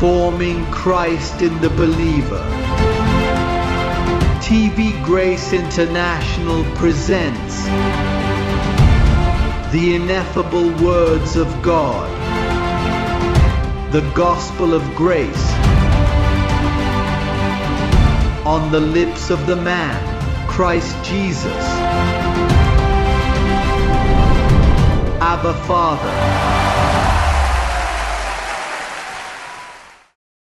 Forming Christ in the Believer. TV Grace International presents the ineffable words of God, the gospel of grace, on the lips of the man, Christ Jesus. Abba Father.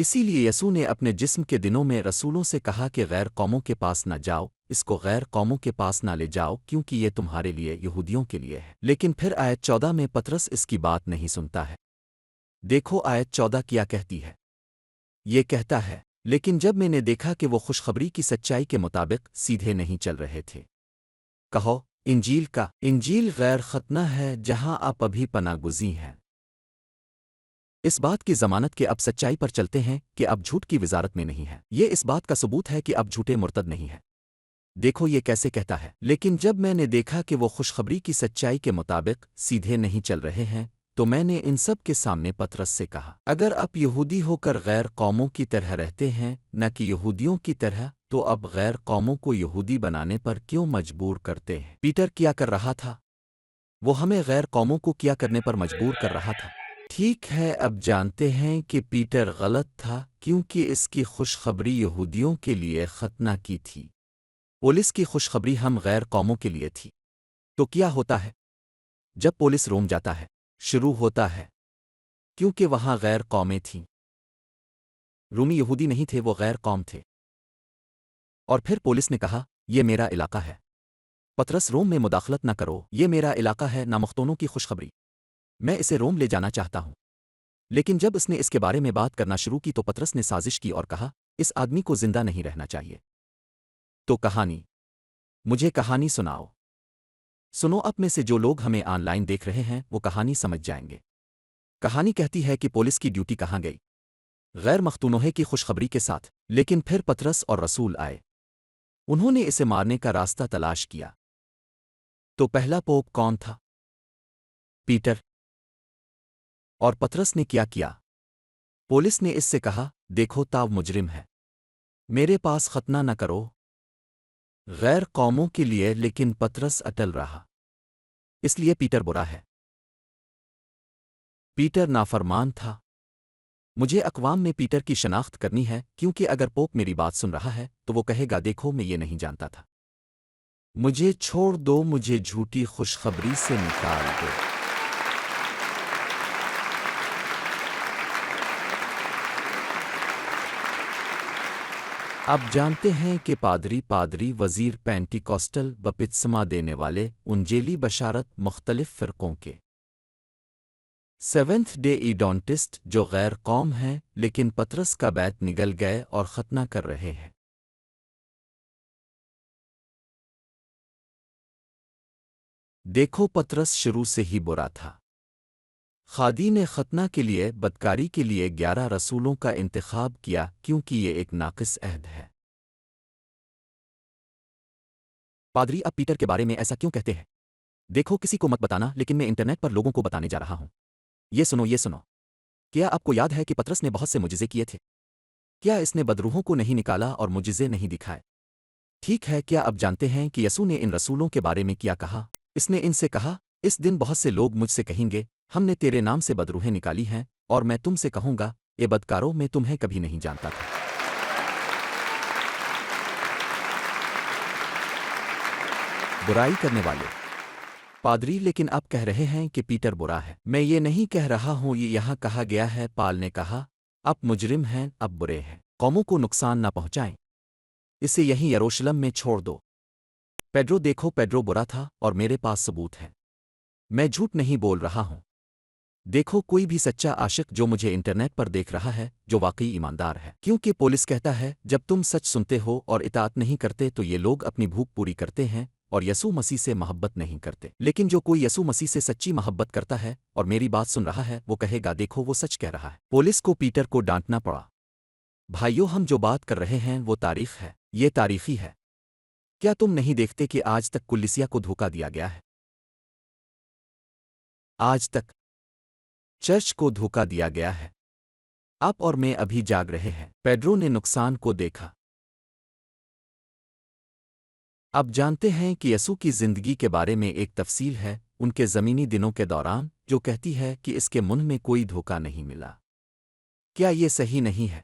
اسی لیے یسوع نے اپنے جسم کے دنوں میں رسولوں سے کہا کہ غیر قوموں کے پاس نہ جاؤ، اس کو غیر قوموں کے پاس نہ لے جاؤ کیونکہ یہ تمہارے لیے یہودیوں کے لیے ہے۔ لیکن پھر آیت 14 میں پطرس اس کی بات نہیں سنتا ہے۔ دیکھو آیت 14 کیا کہتی ہے۔ یہ کہتا ہے، لیکن جب میں نے دیکھا کہ وہ خوشخبری کی سچائی کے مطابق سیدھے نہیں چل رہے تھے۔ کہو، انجیل غیر ختنہ ہے جہاں آپ ابھی پناہ گزین ہیں۔ اس بات کی ضمانت کہ اب سچائی پر چلتے ہیں کہ اب جھوٹ کی وزارت میں نہیں ہے۔ یہ اس بات کا ثبوت ہے کہ اب جھوٹے مرتد نہیں ہے۔ دیکھو یہ کیسے کہتا ہے، لیکن جب میں نے دیکھا کہ وہ خوشخبری کی سچائی کے مطابق سیدھے نہیں چل رہے ہیں تو میں نے ان سب کے سامنے پطرس سے کہا، اگر آپ یہودی ہو کر غیر قوموں کی طرح رہتے ہیں نہ کہ یہودیوں کی طرح، تو اب غیر قوموں کو یہودی بنانے پر کیوں مجبور کرتے ہیں؟ پیٹر کیا کر رہا تھا؟ وہ ہمیں غیر قوموں کو کیا کرنے پر مجبور کر رہا تھا؟ ٹھیک ہے، اب جانتے ہیں کہ پیٹر غلط تھا کیونکہ اس کی خوشخبری یہودیوں کے لیے ختنہ کی تھی۔ پولس کی خوشخبری ہم غیر قوموں کے لیے تھی۔ تو کیا ہوتا ہے جب پولس روم جاتا ہے؟ شروع ہوتا ہے کیونکہ وہاں غیر قومیں تھیں۔ رومی یہودی نہیں تھے، وہ غیر قوم تھے۔ اور پھر پولس نے کہا، یہ میرا علاقہ ہے، پطرس روم میں مداخلت نہ کرو، یہ میرا علاقہ ہے، نامختونوں کی خوشخبری، میں اسے روم لے جانا چاہتا ہوں۔ لیکن جب اس نے اس کے بارے میں بات کرنا شروع کی تو پطرس نے سازش کی اور کہا، اس آدمی کو زندہ نہیں رہنا چاہیے۔ تو کہانی، مجھے کہانی سناؤ۔ سنو، اب میں سے جو لوگ ہمیں آن لائن دیکھ رہے ہیں وہ کہانی سمجھ جائیں گے۔ کہانی کہتی ہے کہ پولس کی ڈیوٹی کہاں گئی؟ غیر مختونوں کی خوشخبری کے ساتھ۔ لیکن پھر پطرس اور رسول آئے، انہوں نے اسے مارنے کا راستہ تلاش کیا۔ تو پہلا پوپ کون تھا؟ پیٹر۔ اور پطرس نے کیا کیا؟ پولس نے اس سے کہا، دیکھو تاو مجرم ہے، میرے پاس ختنہ نہ کرو غیر قوموں کے لیے، لیکن پطرس اٹل رہا۔ اس لیے پیٹر برا ہے، پیٹر نافرمان تھا۔ مجھے اقوام میں پیٹر کی شناخت کرنی ہے، کیونکہ اگر پوپ میری بات سن رہا ہے تو وہ کہے گا، دیکھو میں یہ نہیں جانتا تھا، مجھے چھوڑ دو، مجھے جھوٹی خوشخبری سے نکال دو۔ اب جانتے ہیں کہ پادری وزیر پینٹیکوسٹل بپتسمہ دینے والے انجیلی بشارت مختلف فرقوں کے سیونتھ ڈے ایڈونٹسٹ جو غیر قوم ہیں لیکن پطرس کا بیت نگل گئے اور ختنہ کر رہے ہیں۔ دیکھو پطرس شروع سے ہی برا تھا۔ خادی نے ختنہ کے لیے بدکاری کے لیے 11 رسولوں کا انتخاب کیا کیونکہ یہ ایک ناقص عہد ہے۔ پادری اب پیٹر کے بارے میں ایسا کیوں کہتے ہیں؟ دیکھو کسی کو مت بتانا، لیکن میں انٹرنیٹ پر لوگوں کو بتانے جا رہا ہوں۔ یہ سنو۔ کیا آپ کو یاد ہے کہ پطرس نے بہت سے معجزے کیے تھے؟ کیا اس نے بدروحوں کو نہیں نکالا اور معجزے نہیں دکھائے؟ ٹھیک ہے، کیا اب جانتے ہیں کہ یسوع نے ان رسولوں کے بارے میں کیا کہا؟ اس نے ان سے کہا، اس دن بہت سے لوگ مجھ سے کہیں گے، ہم نے تیرے نام سے بدروحیں نکالی ہیں، اور میں تم سے کہوں گا، اے بدکاروں، میں تمہیں کبھی نہیں جانتا تھا۔ برائی کرنے والے پادری، لیکن آپ کہہ رہے ہیں کہ پیٹر برا ہے۔ میں یہ نہیں کہہ رہا ہوں، یہ یہاں کہا گیا ہے۔ پال نے کہا، آپ مجرم ہیں، اب برے ہیں، قوموں کو نقصان نہ پہنچائیں، اسے یہیں یروشلم میں چھوڑ دو۔ پیڈرو، دیکھو پیڈرو برا تھا اور میرے پاس ثبوت ہے، میں جھوٹ نہیں بول رہا ہوں۔ دیکھو کوئی بھی سچا عاشق جو مجھے انٹرنیٹ پر دیکھ رہا ہے، جو واقعی ایماندار ہے، کیونکہ پولس کہتا ہے، جب تم سچ سنتے ہو اور اطاعت نہیں کرتے تو یہ لوگ اپنی بھوک پوری کرتے ہیں اور یسوع مسیح سے محبت نہیں کرتے۔ لیکن جو کوئی یسوع مسیح سے سچی محبت کرتا ہے اور میری بات سن رہا ہے، وہ کہے گا، دیکھو وہ سچ کہہ رہا ہے۔ پولس کو پیٹر کو ڈانٹنا پڑا۔ بھائیو، ہم جو بات کر رہے ہیں وہ تاریخ ہے، یہ تاریخی ہے۔ کیا تم نہیں دیکھتے کہ آج تک کلیسیا کو دھوکہ دیا گیا ہے؟ آج تک چرچ کو دھوکہ دیا گیا ہے۔ آپ اور میں ابھی جاگ رہے ہیں۔ پیڈرو نے نقصان کو دیکھا۔ اب جانتے ہیں کہ یسوع کی زندگی کے بارے میں ایک تفصیل ہے ان کے زمینی دنوں کے دوران جو کہتی ہے کہ اس کے منہ میں کوئی دھوکہ نہیں ملا۔ کیا یہ صحیح نہیں ہے؟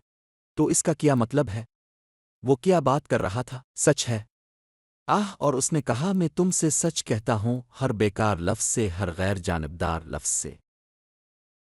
تو اس کا کیا مطلب ہے؟ وہ کیا بات کر رہا تھا سچ ہے۔ اور اس نے کہا، میں تم سے سچ کہتا ہوں، ہر بیکار لفظ سے، ہر غیر جانبدار لفظ سے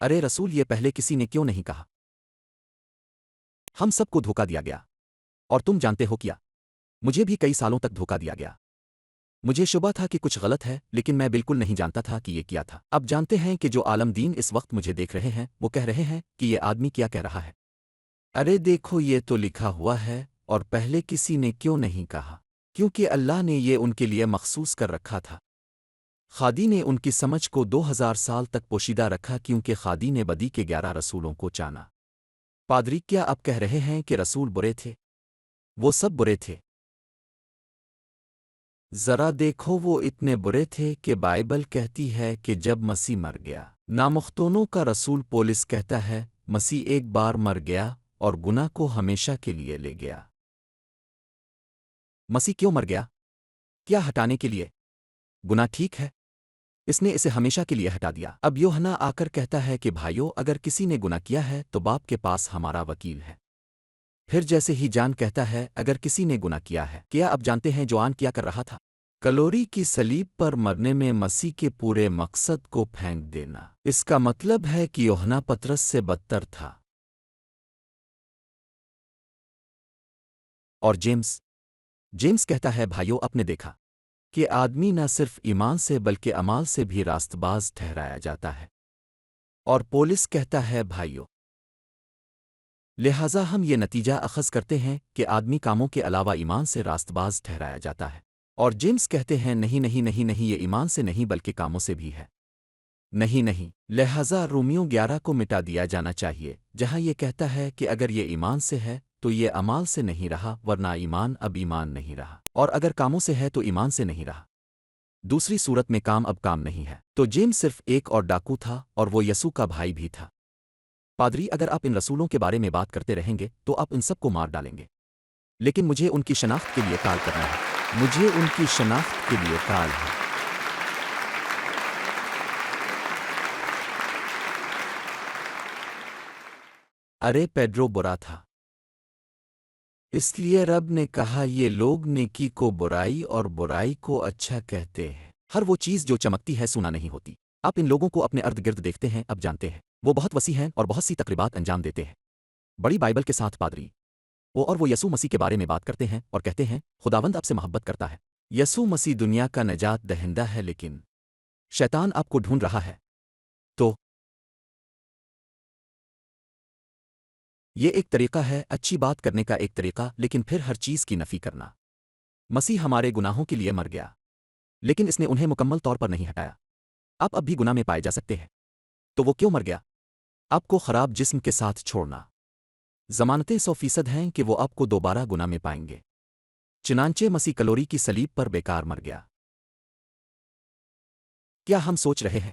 ارے رسول یہ پہلے کسی نے کیوں نہیں کہا؟ ہم سب کو دھوکا دیا گیا، اور تم جانتے ہو کیا؟ مجھے بھی کئی سالوں تک دھوکا دیا گیا۔ مجھے شبہ تھا کہ کچھ غلط ہے، لیکن میں بالکل نہیں جانتا تھا کہ یہ کیا تھا۔ اب جانتے ہیں کہ جو عالم دین اس وقت مجھے دیکھ رہے ہیں وہ کہہ رہے ہیں کہ یہ آدمی کیا کہہ رہا ہے۔ ارے دیکھو یہ تو لکھا ہوا ہے، اور پہلے کسی نے کیوں نہیں کہا؟ کیونکہ اللہ نے یہ ان کے لیے مخصوص کر رکھا تھا۔ خادی نے ان کی سمجھ کو 2000 سال تک پوشیدہ رکھا، کیونکہ خادی نے بدی کے 11 رسولوں کو چانا۔ پادری کیا اب کہہ رہے ہیں کہ رسول برے تھے؟ وہ سب برے تھے۔ ذرا دیکھو وہ اتنے برے تھے کہ بائبل کہتی ہے کہ جب مسیح مر گیا، نامختونوں کا رسول پولس کہتا ہے مسیح ایک بار مر گیا اور گناہ کو ہمیشہ کے لیے لے گیا۔ مسیح کیوں مر گیا؟ کیا ہٹانے کے لیے؟ گناہ ٹھیک ہے، اس نے اسے ہمیشہ کے لیے ہٹا دیا۔ اب یوحنا آ کر کہتا ہے کہ بھائیو، اگر کسی نے گناہ کیا ہے تو باپ کے پاس ہمارا وکیل ہے۔ پھر جیسے ہی جان کہتا ہے اگر کسی نے گناہ کیا ہے، کیا اب جانتے ہیں جوان کیا کر رہا تھا؟ کلوری کی صلیب پر مرنے میں مسیح کے پورے مقصد کو پھینک دینا۔ اس کا مطلب ہے کہ یوحنا پطرس سے بدتر تھا۔ اور جیمس کہتا ہے بھائیو، اپ نے دیکھا کہ آدمی نہ صرف ایمان سے بلکہ اعمال سے بھی راست باز ٹھہرایا جاتا ہے۔ اور پولس کہتا ہے بھائیو، لہذا ہم یہ نتیجہ اخذ کرتے ہیں کہ آدمی کاموں کے علاوہ ایمان سے راست باز ٹھہرایا جاتا ہے۔ اور جیمس کہتے ہیں نہیں نہیں نہیں نہیں، یہ ایمان سے نہیں بلکہ کاموں سے بھی ہے۔ نہیں نہیں، لہذا رومیوں 11 کو مٹا دیا جانا چاہیے، جہاں یہ کہتا ہے کہ اگر یہ ایمان سے ہے تو یہ اعمال سے نہیں رہا، ورنہ ایمان اب ایمان نہیں رہا، اور اگر کاموں سے ہے تو ایمان سے نہیں رہا۔ دوسری صورت میں کام اب کام نہیں ہے۔ تو جیمس صرف ایک اور ڈاکو تھا، اور وہ یسوع کا بھائی بھی تھا۔ پادری، اگر آپ ان رسولوں کے بارے میں بات کرتے رہیں گے تو آپ ان سب کو مار ڈالیں گے، لیکن مجھے ان کی شناخت کے لیے کال کرنا ہے۔ مجھے ان کی شناخت کے لیے کال ہے۔ ارے پیڈرو برا تھا، اس لیے رب نے کہا یہ لوگ نیکی کو برائی اور برائی کو اچھا کہتے ہیں۔ ہر وہ چیز جو چمکتی ہے سونا نہیں ہوتی۔ آپ ان لوگوں کو اپنے ارد گرد دیکھتے ہیں، اب جانتے ہیں وہ بہت وسیع ہیں اور بہت سی تقریبات انجام دیتے ہیں بڑی بائبل کے ساتھ۔ پادری وہ یسوع مسیح کے بارے میں بات کرتے ہیں اور کہتے ہیں خداوند آپ سے محبت کرتا ہے۔ یسوع مسیح دنیا کا نجات دہندہ ہے، لیکن شیطان آپ کو ڈھونڈ رہا ہے۔ تو یہ ایک طریقہ ہے، اچھی بات کرنے کا ایک طریقہ، لیکن پھر ہر چیز کی نفی کرنا۔ مسیح ہمارے گناہوں کے لیے مر گیا، لیکن اس نے انہیں مکمل طور پر نہیں ہٹایا۔ آپ اب بھی گناہ میں پائے جا سکتے ہیں۔ تو وہ کیوں مر گیا؟ آپ کو خراب جسم کے ساتھ چھوڑنا۔ ضمانتیں 100% ہیں کہ وہ آپ کو دوبارہ گناہ میں پائیں گے۔ چنانچہ مسیح کلوری کی صلیب پر بیکار مر گیا۔ کیا ہم سوچ رہے ہیں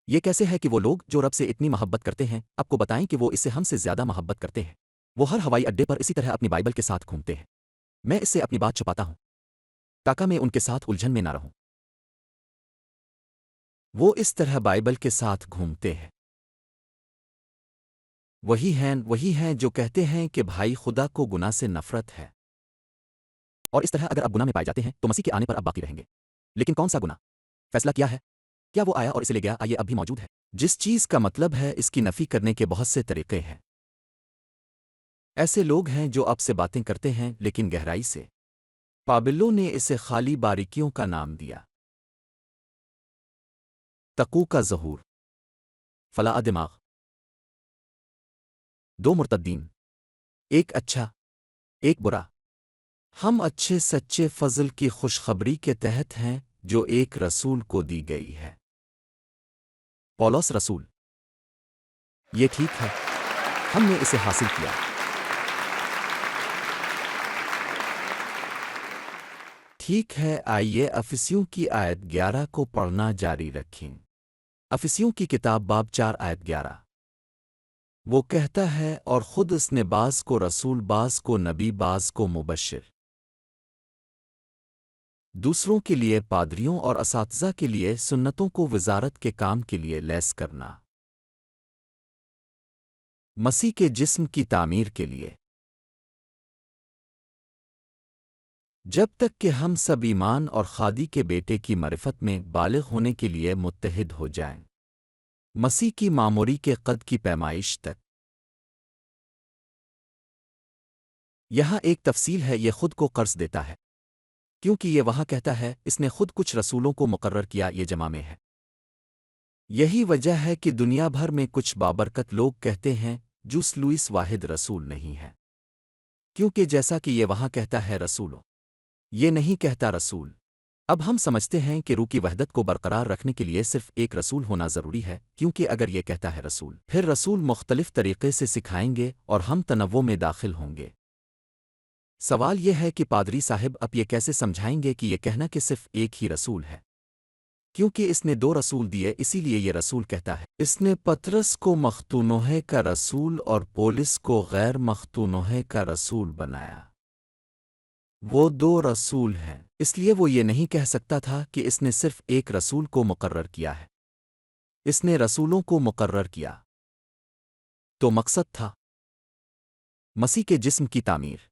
یہ کیسے ہے کہ وہ لوگ جو رب سے اتنی محبت کرتے ہیں آپ کو بتائیں کہ وہ اس سے ہم سے زیادہ محبت کرتے ہیں؟ وہ ہر ہوائی اڈے پر اسی طرح اپنی بائبل کے ساتھ گھومتے ہیں۔ میں اس سے اپنی بات چھپاتا ہوں تاکہ میں ان کے ساتھ الجھن میں نہ رہوں۔ وہ اس طرح بائبل کے ساتھ گھومتے ہیں۔ وہی ہیں جو کہتے ہیں کہ بھائی خدا کو گناہ سے نفرت ہے، اور اس طرح اگر اب گناہ میں پائے جاتے ہیں تو مسیح کے آنے پر اب باقی رہیں گے۔ لیکن کون سا گناہ؟ فیصلہ کیا ہے؟ کیا وہ آیا اور اسے لے گیا؟ یہ اب بھی موجود ہے۔ جس چیز کا مطلب ہے اس کی نفی کرنے کے بہت سے طریقے ہیں۔ ایسے لوگ ہیں جو اب سے باتیں کرتے ہیں لیکن گہرائی سے۔ پابلوں نے اسے خالی باریکیوں کا نام دیا۔ تقو کا ظہور، فلاح دماغ، دو مرتدین، ایک اچھا ایک برا۔ ہم اچھے سچے فضل کی خوشخبری کے تحت ہیں جو ایک رسول کو دی گئی ہے۔ پولس رسول، یہ ٹھیک ہے، ہم نے اسے حاصل کیا۔ ٹھیک ہے، آئیے افسیوں کی آیت 11 کو پڑھنا جاری رکھیں۔ افسیوں کی کتاب باب 4 آیت 11۔ وہ کہتا ہے اور خود اس نے بعض کو رسول، بعض کو نبی، بعض کو مبشر، دوسروں کے لیے پادریوں اور اساتذہ کے لیے سنتوں کو وزارت کے کام کے لیے لیس کرنا، مسیح کے جسم کی تعمیر کے لیے۔ جب تک کہ ہم سب ایمان اور خادی کے بیٹے کی معرفت میں بالغ ہونے کے لیے متحد ہو جائیں، مسیح کی معموری کے قد کی پیمائش تک۔ یہاں ایک تفصیل ہے، یہ خود کو قرض دیتا ہے، کیونکہ یہ وہاں کہتا ہے اس نے خود کچھ رسولوں کو مقرر کیا، یہ جمع میں ہے۔ یہی وجہ ہے کہ دنیا بھر میں کچھ بابرکت لوگ کہتے ہیں جوس لوئس واحد رسول نہیں ہے، کیونکہ جیسا کہ یہ وہاں کہتا ہے رسولوں، یہ نہیں کہتا رسول۔ اب ہم سمجھتے ہیں کہ روح کی وحدت کو برقرار رکھنے کے لیے صرف ایک رسول ہونا ضروری ہے، کیونکہ اگر یہ کہتا ہے رسول، پھر رسول مختلف طریقے سے سکھائیں گے اور ہم تنوع میں داخل ہوں گے۔ سوال یہ ہے کہ پادری صاحب اب یہ کیسے سمجھائیں گے کہ یہ کہنا کہ صرف ایک ہی رسول ہے، کیونکہ اس نے دو رسول دیے، اسی لیے یہ رسول کہتا ہے اس نے پطرس کو مختونوہے کا رسول اور پولس کو غیر مختونوہے کا رسول بنایا۔ وہ دو رسول ہیں، اس لیے وہ یہ نہیں کہہ سکتا تھا کہ اس نے صرف ایک رسول کو مقرر کیا ہے، اس نے رسولوں کو مقرر کیا۔ تو مقصد تھا مسیح کے جسم کی تعمیر۔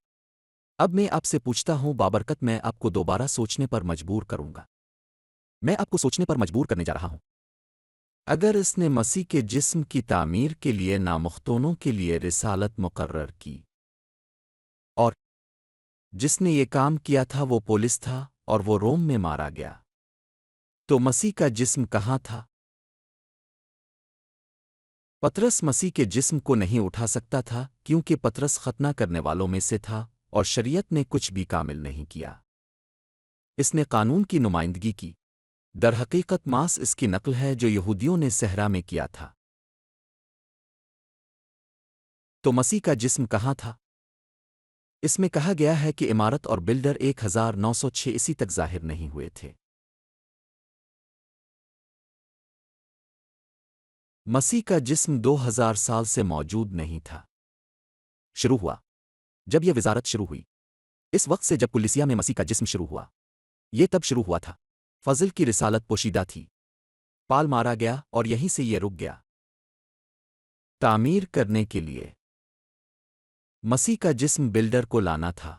اب میں آپ سے پوچھتا ہوں بابرکت، میں آپ کو دوبارہ سوچنے پر مجبور کروں گا، میں آپ کو سوچنے پر مجبور کرنے جا رہا ہوں۔ اگر اس نے مسیح کے جسم کی تعمیر کے لیے نامختونوں کے لیے رسالت مقرر کی، اور جس نے یہ کام کیا تھا وہ پولس تھا اور وہ روم میں مارا گیا، تو مسیح کا جسم کہاں تھا؟ پطرس مسیح کے جسم کو نہیں اٹھا سکتا تھا، کیونکہ پطرس ختنہ کرنے والوں میں سے تھا اور شریعت نے کچھ بھی کامل نہیں کیا، اس نے قانون کی نمائندگی کی۔ در حقیقت ماس اس کی نقل ہے جو یہودیوں نے صحرا میں کیا تھا۔ تو مسیح کا جسم کہاں تھا؟ اس میں کہا گیا ہے کہ عمارت اور بلڈر 1906 اسی تک ظاہر نہیں ہوئے تھے۔ مسیح کا جسم 2000 سال سے موجود نہیں تھا۔ شروع ہوا جب یہ وزارت شروع ہوئی، اس وقت سے جب کلیسیا میں مسیح کا جسم شروع ہوا، یہ تب شروع ہوا تھا۔ فضل کی رسالت پوشیدہ تھی، پال مارا گیا اور یہیں سے یہ رک گیا۔ تعمیر کرنے کے لیے مسیح کا جسم بلڈر کو لانا تھا،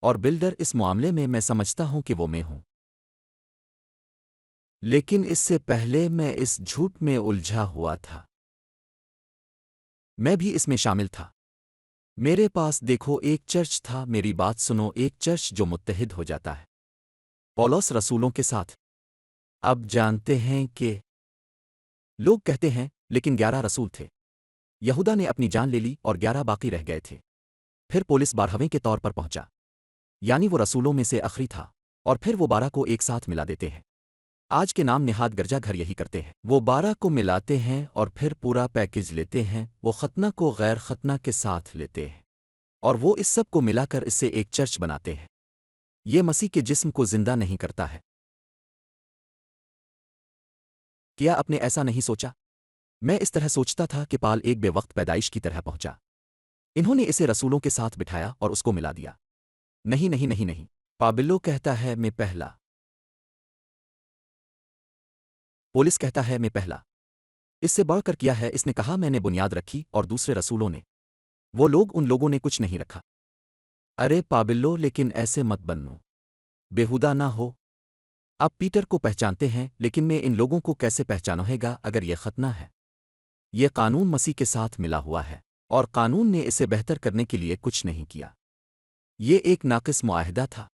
اور بلڈر اس معاملے میں سمجھتا ہوں کہ وہ میں ہوں، لیکن اس سے پہلے میں اس جھوٹ میں الجھا ہوا تھا، میں بھی اس میں شامل تھا۔ میرے پاس دیکھو ایک چرچ تھا، میری بات سنو، ایک چرچ جو متحد ہو جاتا ہے پولس رسولوں کے ساتھ۔ اب جانتے ہیں کہ لوگ کہتے ہیں لیکن 11 رسول تھے، یہودا نے اپنی جان لے لی اور 11 باقی رہ گئے تھے۔ پھر پولس 12ویں کے طور پر پہنچا، یعنی وہ رسولوں میں سے آخری تھا، اور پھر وہ 12 کو ایک ساتھ ملا دیتے ہیں۔ آج کے نام نہاد گرجا گھر یہی کرتے ہیں، وہ 12 کو ملاتے ہیں اور پھر پورا پیکج لیتے ہیں، وہ ختنہ کو غیر ختنہ کے ساتھ لیتے ہیں، اور وہ اس سب کو ملا کر اس سے ایک چرچ بناتے ہیں۔ یہ مسیح کے جسم کو زندہ نہیں کرتا ہے۔ کیا آپ نے ایسا نہیں سوچا؟ میں اس طرح سوچتا تھا کہ پال ایک بے وقت پیدائش کی طرح پہنچا، انہوں نے اسے رسولوں کے ساتھ بٹھایا اور اس کو ملا دیا۔ نہیں نہیں نہیں نہیں، پابلو کہتا ہے میں پہلا، پولس کہتا ہے میں پہلا، اس سے بڑھ کر کیا ہے، اس نے کہا میں نے بنیاد رکھی اور دوسرے رسولوں نے، وہ لوگ، ان لوگوں نے کچھ نہیں رکھا۔ ارے پابلو، لیکن ایسے مت بنو، بےہودہ نہ ہو۔ آپ پیٹر کو پہچانتے ہیں، لیکن میں ان لوگوں کو کیسے پہچانوں گا اگر یہ ختنہ ہے؟ یہ قانون مسیح کے ساتھ ملا ہوا ہے، اور قانون نے اسے بہتر کرنے کے لیے کچھ نہیں کیا، یہ ایک ناقص معاہدہ تھا۔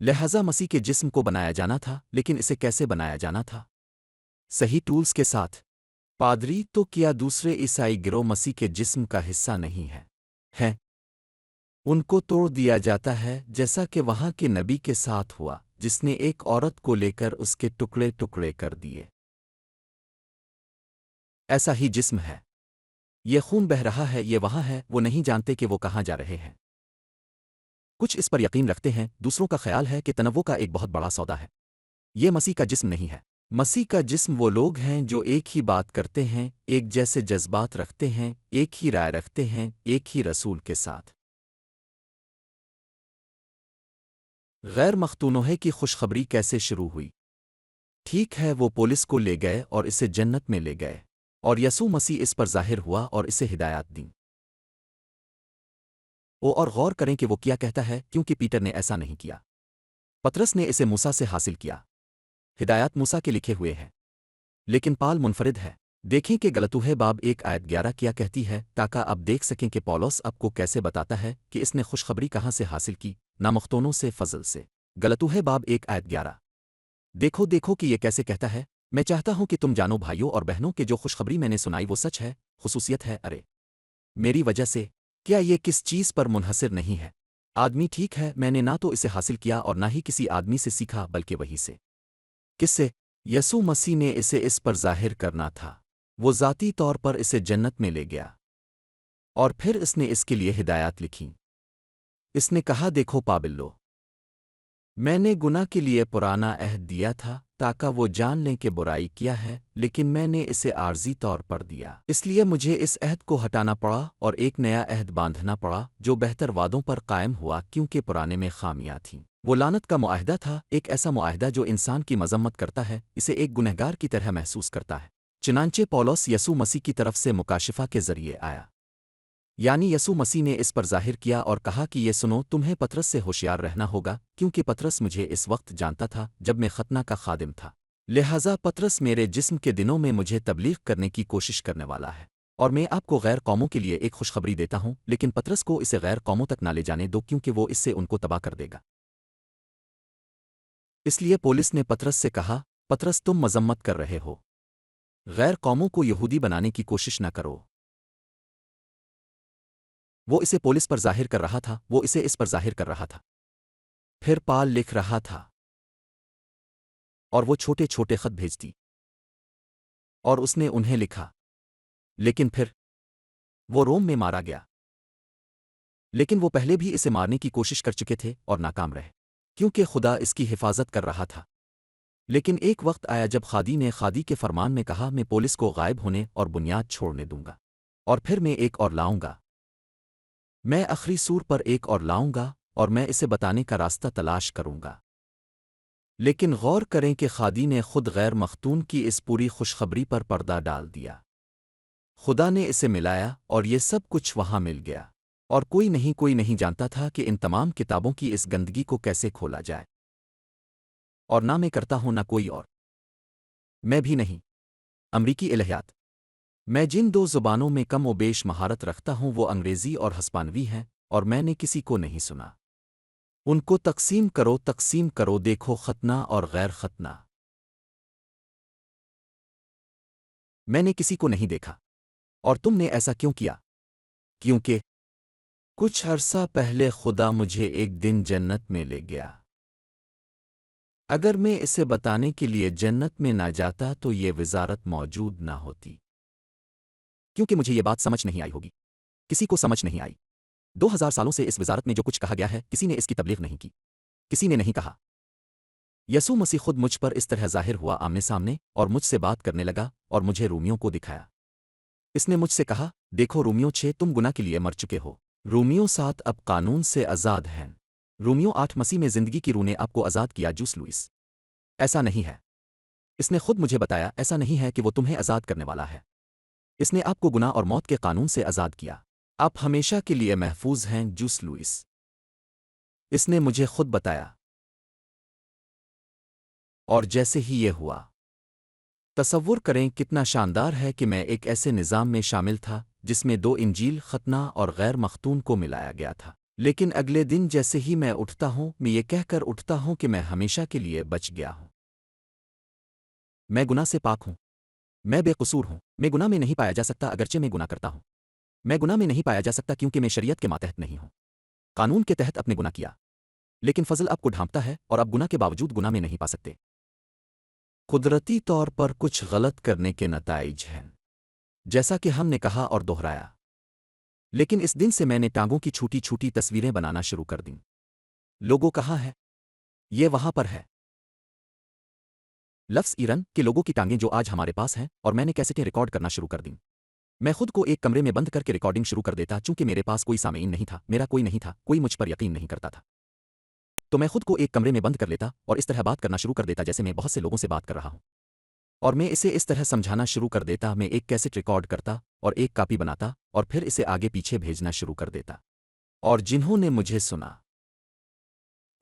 لہذا مسیح کے جسم کو بنایا جانا تھا، لیکن اسے کیسے بنایا جانا تھا؟ صحیح ٹولز کے ساتھ۔ پادری تو کیا دوسرے عیسائی گروہ مسیح کے جسم کا حصہ نہیں ہے؟ ان کو توڑ دیا جاتا ہے، جیسا کہ وہاں کے نبی کے ساتھ ہوا، جس نے ایک عورت کو لے کر اس کے ٹکڑے ٹکڑے کر دیے۔ ایسا ہی جسم ہے، یہ خون بہ رہا ہے، یہ وہاں ہے، وہ نہیں جانتے کہ وہ کہاں جا رہے ہیں۔ کچھ اس پر یقین رکھتے ہیں، دوسروں کا خیال ہے کہ تنوع کا ایک بہت بڑا سودا ہے۔ یہ مسیح کا جسم نہیں ہے۔ مسیح کا جسم وہ لوگ ہیں جو ایک ہی بات کرتے ہیں، ایک جیسے جذبات رکھتے ہیں، ایک ہی رائے رکھتے ہیں، ایک ہی رسول کے ساتھ۔ غیر مختونوہے کی خوشخبری کیسے شروع ہوئی؟ ٹھیک ہے، وہ پولس کو لے گئے اور اسے جنت میں لے گئے، اور یسوع مسیح اس پر ظاہر ہوا اور اسے ہدایات دیں۔ اور غور کریں کہ وہ کیا کہتا ہے، کیونکہ پیٹر نے ایسا نہیں کیا۔ پطرس نے اسے موسیٰ سے حاصل کیا۔ ہدایات موسیٰ کے لکھے ہوئے ہیں، لیکن پال منفرد ہے۔ دیکھیں کہ غلطوہے باب 1 آیت 11 کیا کہتی ہے، تاکہ آپ دیکھ سکیں کہ پولس اب کو کیسے بتاتا ہے کہ اس نے خوشخبری کہاں سے حاصل کی، نامختونوں سے، فضل سے۔ غلطوہے باب 1 آیت 11۔ دیکھو کہ یہ کیسے کہتا ہے، میں چاہتا ہوں کہ تم جانو بھائیوں اور بہنوں کہ جو خوشخبری میں نے سنائی وہ سچ ہے، خصوصیت ہے، ارے میری وجہ سے، کیا یہ کس چیز پر منحصر نہیں ہے؟ آدمی ٹھیک ہے، میں نے نہ تو اسے حاصل کیا اور نہ ہی کسی آدمی سے سیکھا، بلکہ وہی سے۔ کس سے؟ یسوع مسیح نے اسے اس پر ظاہر کرنا تھا۔ وہ ذاتی طور پر اسے جنت میں لے گیا، اور پھر اس نے اس کے لیے ہدایات لکھیں۔ اس نے کہا، دیکھو پابلو، میں نے گناہ کے لیے پرانا عہد دیا تھا تاکہ وہ جان لیں کہ برائی کیا ہے، لیکن میں نے اسے عارضی طور پر دیا، اس لیے مجھے اس عہد کو ہٹانا پڑا اور ایک نیا عہد باندھنا پڑا جو بہتر وعدوں پر قائم ہوا، کیونکہ پرانے میں خامیاں تھیں۔ وہ لعنت کا معاہدہ تھا، ایک ایسا معاہدہ جو انسان کی مذمت کرتا ہے، اسے ایک گنہگار کی طرح محسوس کرتا ہے۔ چنانچہ پولس یسوع مسیح کی طرف سے مکاشفہ کے ذریعے آیا، یعنی یسوع مسیح نے اس پر ظاہر کیا اور کہا کہ یہ سنو، تمہیں پطرس سے ہوشیار رہنا ہوگا، کیونکہ پطرس مجھے اس وقت جانتا تھا جب میں ختنہ کا خادم تھا، لہذا پطرس میرے جسم کے دنوں میں مجھے تبلیغ کرنے کی کوشش کرنے والا ہے، اور میں آپ کو غیر قوموں کے لیے ایک خوشخبری دیتا ہوں، لیکن پطرس کو اسے غیر قوموں تک نہ لے جانے دو، کیونکہ وہ اس سے ان کو تباہ کر دے گا۔ اس لیے پولس نے پطرس سے کہا، پطرس تم مذمت کر رہے ہو، غیر قوموں کو یہودی بنانے کی کوشش نہ کرو۔ وہ اسے پولس پر ظاہر کر رہا تھا، وہ اسے اس پر ظاہر کر رہا تھا۔ پھر پال لکھ رہا تھا، اور وہ چھوٹے چھوٹے خط بھیجتی، اور اس نے انہیں لکھا، لیکن پھر وہ روم میں مارا گیا۔ لیکن وہ پہلے بھی اسے مارنے کی کوشش کر چکے تھے اور ناکام رہے، کیونکہ خدا اس کی حفاظت کر رہا تھا۔ لیکن ایک وقت آیا جب خادی نے خادی کے فرمان میں کہا، میں پولس کو غائب ہونے اور بنیاد چھوڑنے دوں گا، اور پھر میں ایک اور لاؤں گا، میں آخری سور پر ایک اور لاؤں گا، اور میں اسے بتانے کا راستہ تلاش کروں گا۔ لیکن غور کریں کہ خادی نے خود غیر مختون کی اس پوری خوشخبری پر پردہ ڈال دیا۔ خدا نے اسے ملایا اور یہ سب کچھ وہاں مل گیا، اور کوئی نہیں جانتا تھا کہ ان تمام کتابوں کی اس گندگی کو کیسے کھولا جائے، اور نہ میں کرتا ہوں نہ کوئی اور، میں بھی نہیں۔ امریکی الہیات۔ میں جن دو زبانوں میں کم و بیش مہارت رکھتا ہوں وہ انگریزی اور ہسپانوی ہیں، اور میں نے کسی کو نہیں سنا۔ ان کو تقسیم کرو، دیکھو ختنہ اور غیر ختنہ۔ میں نے کسی کو نہیں دیکھا، اور تم نے ایسا کیوں کیا؟ کیونکہ کچھ عرصہ پہلے خدا مجھے ایک دن جنت میں لے گیا۔ اگر میں اسے بتانے کے لیے جنت میں نہ جاتا تو یہ وزارت موجود نہ ہوتی، کیونکہ مجھے یہ بات سمجھ نہیں آئی ہوگی، کسی کو سمجھ نہیں آئی۔ 2000 سالوں سے اس وزارت میں جو کچھ کہا گیا ہے، کسی نے اس کی تبلیغ نہیں کی، کسی نے نہیں کہا۔ یسوع مسیح خود مجھ پر اس طرح ظاہر ہوا آمنے سامنے، اور مجھ سے بات کرنے لگا، اور مجھے رومیوں کو دکھایا۔ اس نے مجھ سے کہا، دیکھو رومیوں 6 تم گناہ کے لیے مر چکے ہو، رومیوں 7 اب قانون سے آزاد ہیں، رومیوں 8 مسیح میں زندگی کی روح نے آپ کو آزاد کیا۔ Jose Luis. ایسا نہیں ہے، اس نے خود مجھے بتایا، ایسا نہیں ہے کہ وہ تمہیں آزاد کرنے والا ہے، اس نے آپ کو گناہ اور موت کے قانون سے آزاد کیا، آپ ہمیشہ کے لیے محفوظ ہیں۔ Juice Louis. اس نے مجھے خود بتایا، اور جیسے ہی یہ ہوا، تصور کریں کتنا شاندار ہے کہ میں ایک ایسے نظام میں شامل تھا جس میں 2 انجیل، ختنہ اور غیر مختون کو ملایا گیا تھا۔ لیکن اگلے دن جیسے ہی میں اٹھتا ہوں، میں یہ کہہ کر اٹھتا ہوں کہ میں ہمیشہ کے لیے بچ گیا ہوں، میں گناہ سے پاک ہوں، میں بے قصور ہوں، میں گناہ میں نہیں پایا جا سکتا اگرچہ میں گناہ کرتا ہوں، میں گناہ میں نہیں پایا جا سکتا کیونکہ میں شریعت کے ماتحت نہیں ہوں، قانون کے تحت اپنے گناہ کیا، لیکن فضل آپ کو ڈھانپتا ہے اور آپ گناہ کے باوجود گناہ میں نہیں پا سکتے۔ قدرتی طور پر کچھ غلط کرنے کے نتائج ہیں، جیسا کہ ہم نے کہا اور دہرایا، لیکن اس دن سے میں نے ٹانگوں کی چھوٹی چھوٹی تصویریں بنانا شروع کر دیں۔ لوگوں کہاں ہے؟ یہ وہاں پر ہے۔ لفظ ایرن کے لوگوں کی ٹانگیں جو آج ہمارے پاس ہیں، اور میں نے کیسٹیں ریکارڈ کرنا شروع کر دیں۔ میں خود کو ایک کمرے میں بند کر کے ریکارڈنگ شروع کر دیتا، چونکہ میرے پاس کوئی سامعین نہیں تھا، میرا کوئی نہیں تھا، کوئی مجھ پر یقین نہیں کرتا تھا، تو میں خود کو ایک کمرے میں بند کر لیتا اور اس طرح بات کرنا شروع کر دیتا جیسے میں بہت سے لوگوں سے بات کر رہا ہوں، اور میں اسے اس طرح سمجھانا شروع کر دیتا، میں ایک کیسٹ ریکارڈ کرتا اور ایک کاپی بناتا اور پھر اسے آگے پیچھے بھیجنا شروع کر دیتا۔ اور جنہوں نے مجھے سنا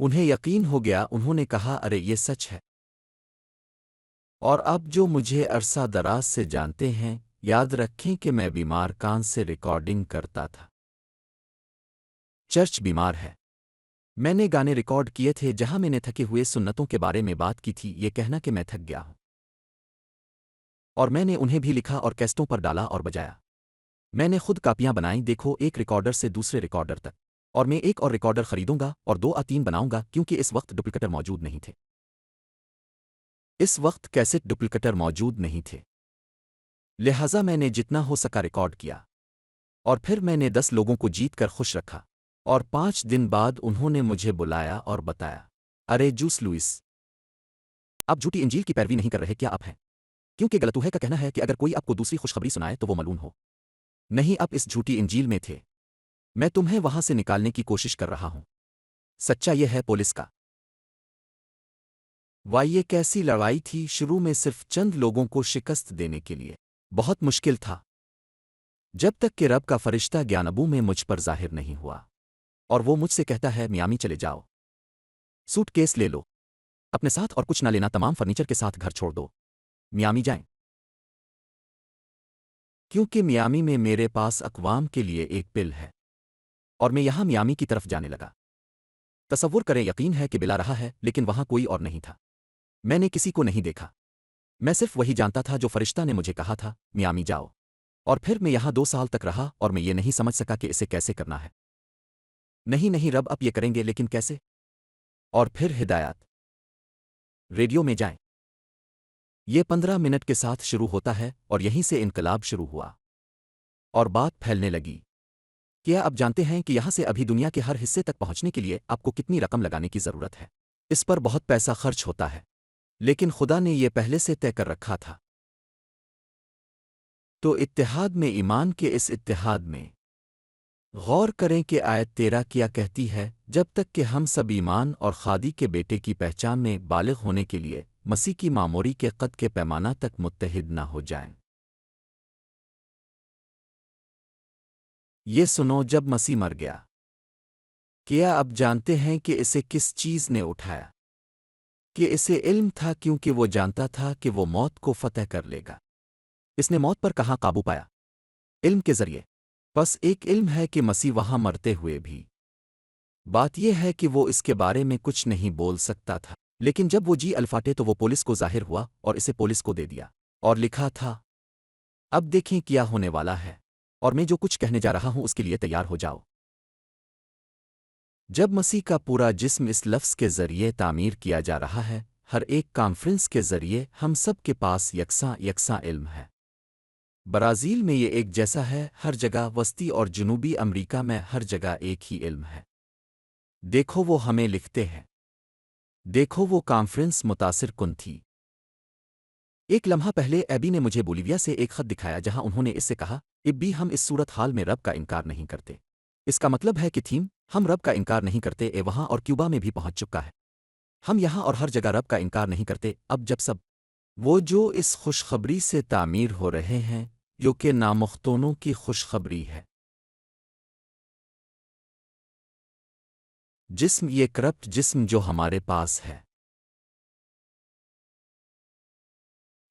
انہیں یقین ہو گیا، انہوں نے کہا ارے یہ سچ ہے۔ اور اب جو مجھے عرصہ دراز سے جانتے ہیں، یاد رکھیں کہ میں بیمار کان سے ریکارڈنگ کرتا تھا۔ چرچ بیمار ہے۔ میں نے گانے ریکارڈ کیے تھے جہاں میں نے تھکے ہوئے سنتوں کے بارے میں بات کی تھی، یہ کہنا کہ میں تھک گیا ہوں، اور میں نے انہیں بھی لکھا اور کیسٹوں پر ڈالا اور بجایا۔ میں نے خود کاپیاں بنائیں، دیکھو ایک ریکارڈر سے دوسرے ریکارڈر تک، اور میں ایک اور ریکارڈر خریدوں گا اور 2 یا 3 بناؤں گا کیونکہ اس وقت ڈپلیکیٹر موجود نہیں تھے۔ اس وقت کیسٹ ڈپلیکیٹر موجود نہیں تھے، لہٰذا میں نے جتنا ہو سکا ریکارڈ کیا، اور پھر میں نے 10 لوگوں کو جیت کر خوش رکھا، اور 5 دن بعد انہوں نے مجھے بلایا اور بتایا ارے جوس لوئس، آپ جھوٹی انجیل کی پیروی نہیں کر رہے کیا آپ ہیں؟ کیونکہ غلطوہے کا کہنا ہے کہ اگر کوئی آپ کو دوسری خوشخبری سنائے تو وہ ملعون ہو۔ نہیں، آپ اس جھوٹی انجیل میں تھے، میں تمہیں وہاں سے نکالنے کی کوشش کر رہا ہوں۔ سچا یہ ہے پولیس کا۔ یہ کیسی لڑائی تھی، شروع میں صرف چند لوگوں کو شکست دینے کے لیے بہت مشکل تھا، جب تک کہ رب کا فرشتہ گیانبو میں مجھ پر ظاہر نہیں ہوا، اور وہ مجھ سے کہتا ہے میامی چلے جاؤ، سوٹ کیس لے لو اپنے ساتھ اور کچھ نہ لینا، تمام فرنیچر کے ساتھ گھر چھوڑ دو، میامی جائیں۔ کیونکہ میامی میں میرے پاس اقوام کے لیے ایک پل ہے، اور میں یہاں میامی کی طرف جانے لگا۔ تصور کریں، یقین ہے کہ بلا رہا ہے لیکن وہاں کوئی اور نہیں تھا، میں نے کسی کو نہیں دیکھا، میں صرف وہی جانتا تھا جو فرشتہ نے مجھے کہا تھا، میامی جاؤ۔ اور پھر میں یہاں 2 سال تک رہا اور میں یہ نہیں سمجھ سکا کہ اسے کیسے کرنا ہے۔ نہیں رب اب یہ کریں گے، لیکن کیسے؟ اور پھر ہدایات ریڈیو میں جائیں۔ یہ 15 منٹ کے ساتھ شروع ہوتا ہے اور یہیں سے انقلاب شروع ہوا، اور بات پھیلنے لگی۔ کیا آپ جانتے ہیں کہ یہاں سے ابھی دنیا کے ہر حصے تک پہنچنے کے لیے آپ کو کتنی رقم لگانے کی ضرورت ہے؟ اس پر بہت پیسہ خرچ ہوتا ہے، لیکن خدا نے یہ پہلے سے طے کر رکھا تھا۔ تو اتحاد میں ایمان کے اس اتحاد میں غور کریں کہ آیت 13 کیا کہتی ہے، جب تک کہ ہم سب ایمان اور خادی کے بیٹے کی پہچان میں بالغ ہونے کے لیے مسیح کی معموری کے قد کے پیمانہ تک متحد نہ ہو جائیں۔ یہ سنو، جب مسیح مر گیا، کیا اب جانتے ہیں کہ اسے کس چیز نے اٹھایا؟ کہ اسے علم تھا، کیونکہ وہ جانتا تھا کہ وہ موت کو فتح کر لے گا۔ اس نے موت پر کہاں قابو پایا؟ علم کے ذریعے۔ بس ایک علم ہے کہ مسیح وہاں مرتے ہوئے بھی، بات یہ ہے کہ وہ اس کے بارے میں کچھ نہیں بول سکتا تھا، لیکن جب وہ جی الفاٹے تو وہ پولیس کو ظاہر ہوا اور اسے پولیس کو دے دیا، اور لکھا تھا اب دیکھیں کیا ہونے والا ہے، اور میں جو کچھ کہنے جا رہا ہوں اس کے لیے تیار ہو جاؤ۔ جب مسیح کا پورا جسم اس لفظ کے ذریعے تعمیر کیا جا رہا ہے، ہر ایک کانفرنس کے ذریعے ہم سب کے پاس یکساں علم ہے۔ برازیل میں یہ ایک جیسا ہے، ہر جگہ وسطی اور جنوبی امریکہ میں ہر جگہ ایک ہی علم ہے۔ دیکھو وہ ہمیں لکھتے ہیں، دیکھو وہ کانفرنس متاثر کن تھی۔ ایک لمحہ پہلے ایبی نے مجھے بولیویا سے ایک خط دکھایا جہاں انہوں نے اس سے کہا، اب بھی ہم اس صورتحال میں رب کا انکار نہیں کرتے۔ اس کا مطلب ہے کہ تھیم ہم رب کا انکار نہیں کرتے وہاں اور کیوبا میں بھی پہنچ چکا ہے۔ ہم یہاں اور ہر جگہ رب کا انکار نہیں کرتے۔ اب جب سب وہ جو اس خوشخبری سے تعمیر ہو رہے ہیں، جو کہ نامختونوں کی خوشخبری ہے، جسم، یہ کرپٹ جسم جو ہمارے پاس ہے،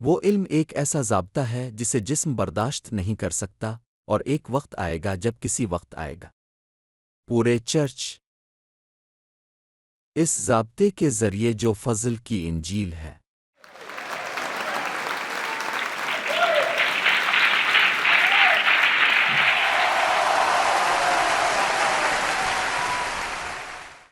وہ علم ایک ایسا ضابطہ ہے جسے جسم برداشت نہیں کر سکتا، اور ایک وقت آئے گا جب کسی وقت آئے گا پورے چرچ اس ضابطے کے ذریعے جو فضل کی انجیل ہے